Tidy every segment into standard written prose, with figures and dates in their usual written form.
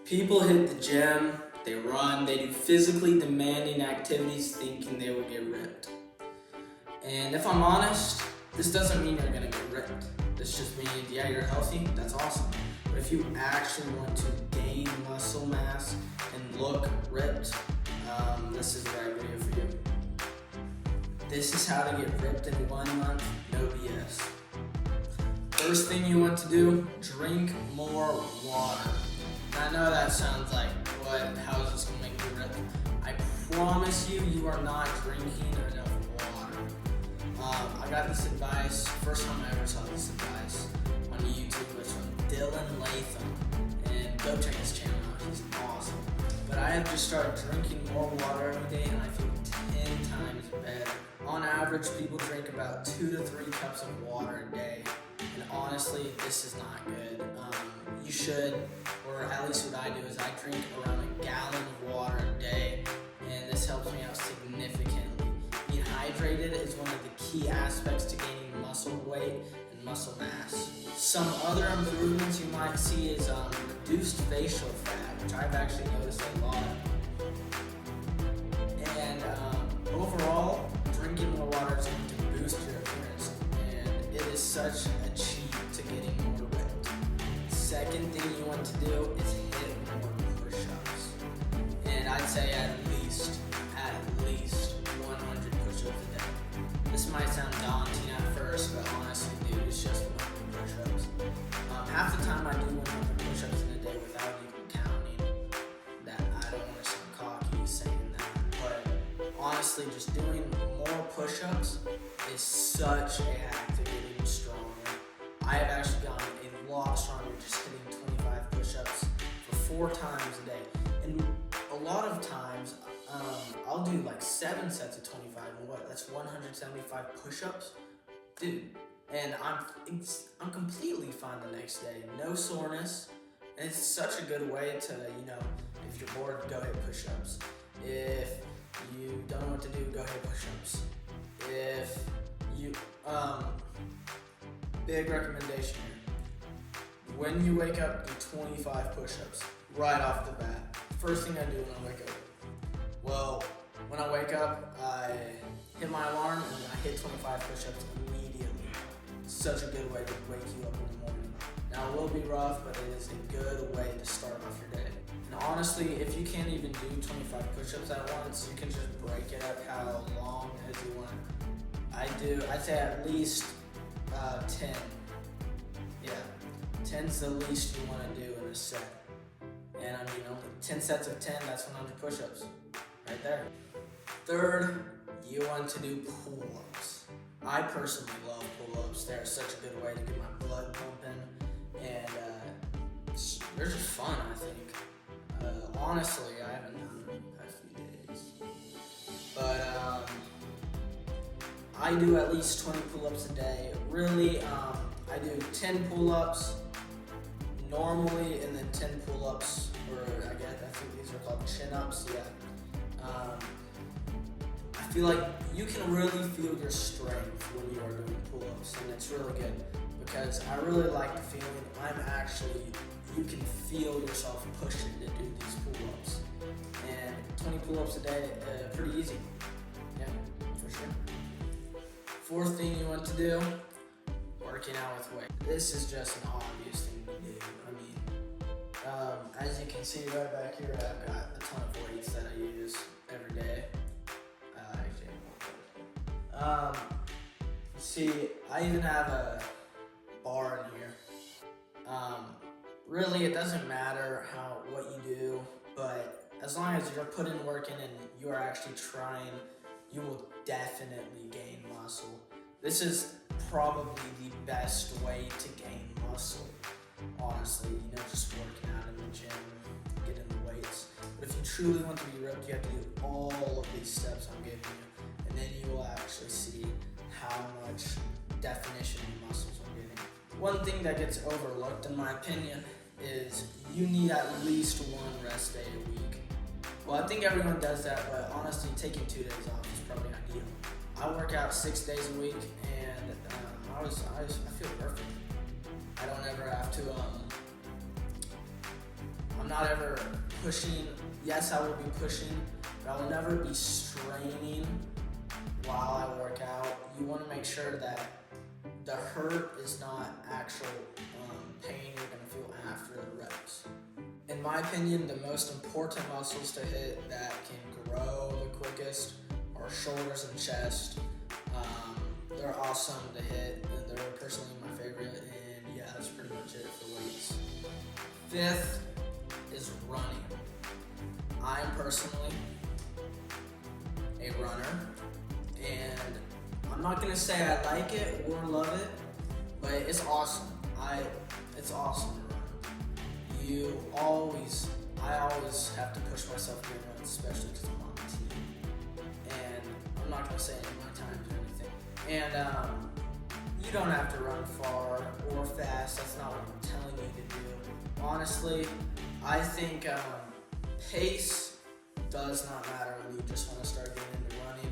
People hit the gym, they run, they do physically demanding activities thinking they will get ripped. And if I'm honest, this doesn't mean you're gonna get ripped. This just means, yeah, you're healthy, that's awesome. But if you actually want to gain muscle mass and look ripped, this is the right video for you. This is how to get ripped in 1 month, no BS. First thing you want to do, drink more water. I know that sounds like, what? How is this gonna make you rip? I promise you, you are not drinking enough water. I got this advice, first time I ever saw this advice on YouTube was from Dylan Latham. And go check his channel out, he's awesome. But I have just started drinking more water every day and I feel 10 times better. On average, people drink about 2 to 3 cups of water a day. And honestly, this is not good. You should, or at least what I do is I drink around 1 gallon of water a day, and this helps me out significantly. Being hydrated is one of the key aspects to gaining muscle weight and muscle mass. Some other improvements you might see is reduced facial fat, which I've actually noticed a lot. And overall, drinking more water is going to boost your appearance, and it is such a cheat to getting more ripped. Second thing you want to do is hit more push-ups. And I'd say at least 100 push-ups a day. This might sound daunting at first, but honestly, dude, it's just 100 push-ups. Half the time I do 100 push-ups in a day without even counting. That I don't want to sound cocky saying that, but honestly, just doing more push-ups is such a hack to getting stronger. I have actually gotten a lot stronger just hitting 25 push-ups for 4 times a day. And a lot of times, I'll do like 7 sets of 25, and what? That's 175 push-ups, dude. And I'm completely fine the next day, no soreness. And it's such a good way to, if you're bored, go hit push-ups. If you don't know what to do, go hit push-ups. If you, big recommendation here. When you wake up, do 25 push-ups right off the bat. First thing I do when I wake up. Well, when I wake up, I hit my alarm and I hit 25 push-ups immediately. Such a good way to wake you up in the morning. Now it will be rough, but it is a good way to start off your day. And honestly, if you can't even do 25 push-ups at once, you can just break it up how long as you want. I'd say at least 10. Yeah, 10's the least you want to do in a set. And I mean, only 10 sets of 10, that's 100 push-ups. Right there. Third, you want to do pull-ups. I personally love pull-ups. They're such a good way to get my blood pumping. And they're just fun, I think. Honestly, I haven't done them in the past few days. But I do at least 20 pull-ups a day. Really, I do 10 pull-ups normally, and then 10 pull-ups, or I think these are called chin-ups, yeah. I feel like you can really feel your strength when you are doing pull-ups, and it's really good, because I really like the feeling you can feel yourself pushing to do these pull-ups. And 20 pull-ups a day, pretty easy. Yeah, for sure. Fourth thing you want to do, working out with weight. This is just an obvious thing to do. I mean, as you can see right back here, I've got a ton of weights that I use every day. See, I even have a bar in here. Really, it doesn't matter what you do, but as long as you're putting work in and you are actually trying, you will definitely gain muscle. This is probably the best way to gain muscle, honestly, just working out in the gym, getting the weights. But if you truly want to be ripped, you have to do all of these steps I'm giving you, and then you will actually see how much definition in muscles I'm getting. One thing that gets overlooked, in my opinion, is you need at least 1 rest day a week. Well, I think everyone does that, but honestly, taking 2 days off is probably ideal. I work out 6 days a week, and I feel perfect. I don't ever have to, I'm not ever pushing. Yes, I will be pushing, but I will never be straining while I work out. You want to make sure that the hurt is not actual pain you're going to feel after the reps. In my opinion, the most important muscles to hit that can grow the quickest are shoulders and chest. They're awesome to hit, and they're personally my favorite, and yeah, that's pretty much it for weights. Fifth is running. I'm personally a runner, and I'm not gonna say I like it or love it, but it's awesome. It's awesome to run. I always have to push myself to run, especially because I'm on the team. And I'm not gonna say any of my times or anything. And you don't have to run far or fast. That's not what I'm telling you to do. Honestly, I think pace does not matter when you just want to start getting into running.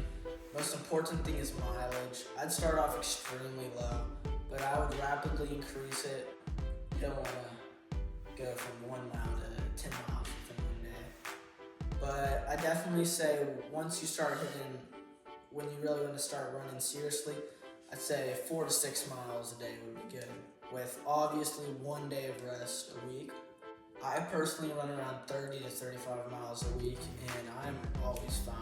Most important thing is mileage. I'd start off extremely low, but I would rapidly increase it. You don't want to go from 1 mile to 10 miles within 1 day. But I definitely say once you start hitting, when you really want to start running seriously, I'd say 4 to 6 miles a day would be good, with obviously 1 day of rest a week. I personally run around 30 to 35 miles a week, and I'm always fine.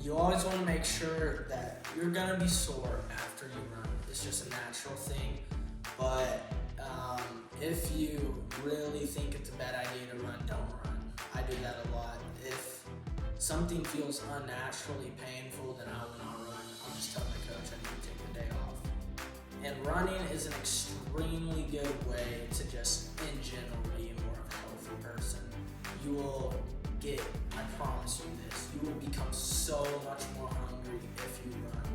You always want to make sure that you're going to be sore after you run. It's just a natural thing. But if you really think it's a bad idea to run, don't run. I do that a lot. If something feels unnaturally painful, then I will not run. I'll just tell my coach I need to take the day off. And running is an extremely good way to just, in general, be more of a healthy person. You will get, I promise you this, you will become so much more hungry if you run.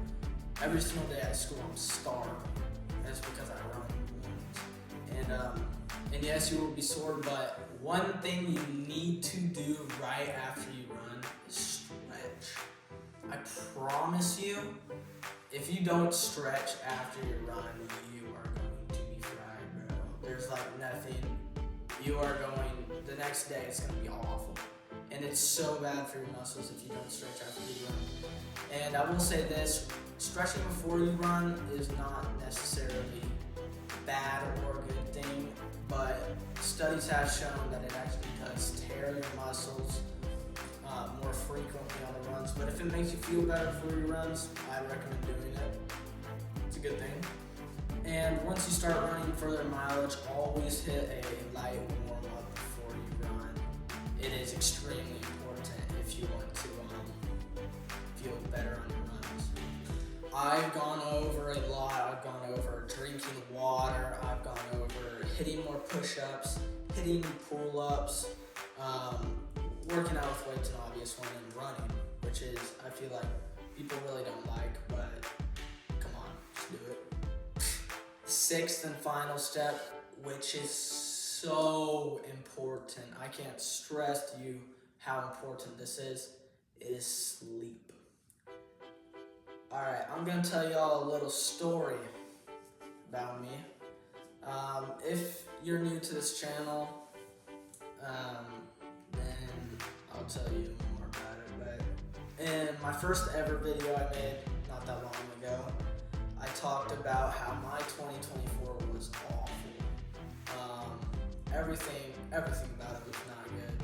Every single day at school, I'm starving. That's because I run. And yes, you will be sore, but one thing you need to do right after you run is stretch. I promise you, if you don't stretch after you run, you are going to be fried, bro. There's like nothing. You are going, the next day it's going to be awful. And it's so bad for your muscles if you don't stretch after you run. And I will say this, stretching before you run is not necessarily bad or a good thing, but studies have shown that it actually does tear your muscles more frequently on the runs. But if it makes you feel better before your runs, I recommend doing it. It's a good thing. And once you start running further mileage, always hit a light warm-up before you run. It is extremely important if you want to feel better on your runs. I've gone over a lot. I've gone over drinking water. I've gone over hitting more push-ups, hitting pull-ups, working out with weights, an obvious one, and running, which is, I feel like people really don't like, but come on, just do it. Sixth and final step, which is so important. I can't stress to you how important this is sleep. Alright, I'm going to tell y'all a little story about me. If you're new to this channel, then I'll tell you more about it. But in my first ever video I made not that long ago, I talked about how my 2024 was awful. Everything about it was not good.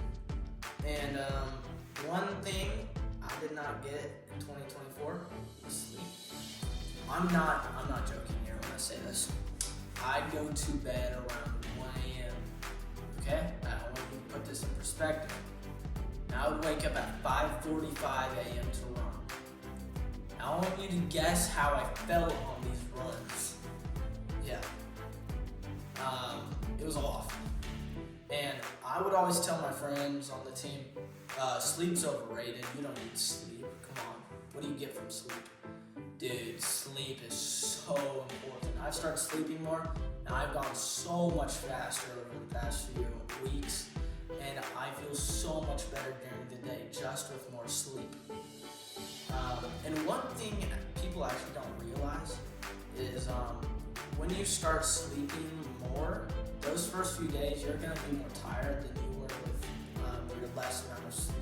And one thing I did not get in 2024 was sleep. I'm not joking here when I say this. I go to bed around 1 a.m. Okay? I want you to put this in perspective. Now I would wake up at 5:45 a.m. to run. Now I want you to guess how I felt on these runs. Yeah. It was awful. And I would always tell my friends on the team, sleep's overrated. You don't need sleep. Come on. What do you get from sleep? Dude, sleep is so important. I've started sleeping more, and I've gone so much faster over the past few weeks, and I feel so much better during the day just with more sleep. And one thing people actually don't realize is when you start sleeping more, those first few days, you're gonna be more tired than you were with your less amount of sleep.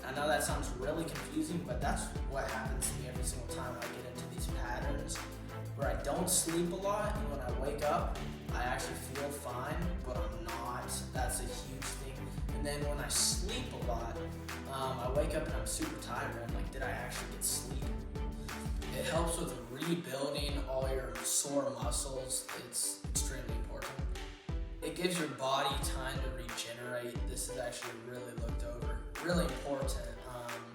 I know that sounds really confusing, but that's what happens to me every single time I get into these patterns where I don't sleep a lot, and when I wake up, I actually feel fine, but I'm not. That's a huge thing. And then when I sleep a lot, I wake up and I'm super tired. I'm like, did I actually get sleep? It helps with rebuilding all your sore muscles. It's extremely important. It gives your body time to regenerate. This is actually really looked over. Really important,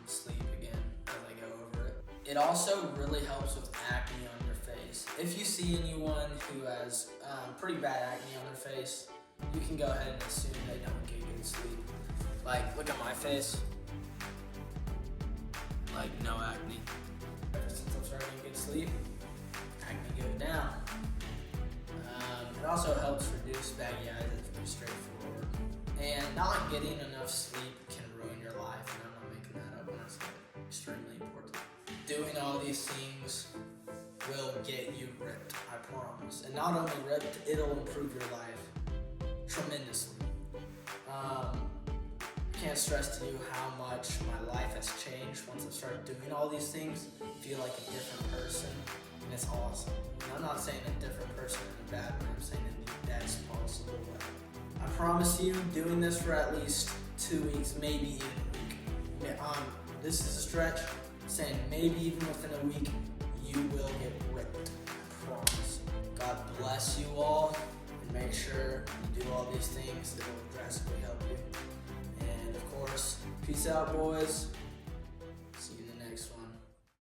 sleep again, as I go over it. It also really helps with acne on your face. If you see anyone who has pretty bad acne on their face, you can go ahead and assume they don't get good sleep. Like, look at my face. Like, no acne. Ever since I'm starting to get sleep, acne goes down. It also helps reduce baggy eyes. It's pretty straightforward. And not getting enough sleep can ruin your life, and I'm not making that up when I say it. Extremely important. Doing all these things will get you ripped, I promise. And not only ripped, it'll improve your life tremendously. I can't stress to you how much my life has changed once I started doing all these things. I feel like a different person, and it's awesome. And I'm not saying a different person in a bad way, I'm saying in the best possible way. I promise you, doing this for at least 2 weeks, maybe even a week. This is a stretch, saying maybe even within a week, you will get ripped. I promise. God bless you all, and make sure you do all these things. It will drastically help you. And of course, peace out, boys.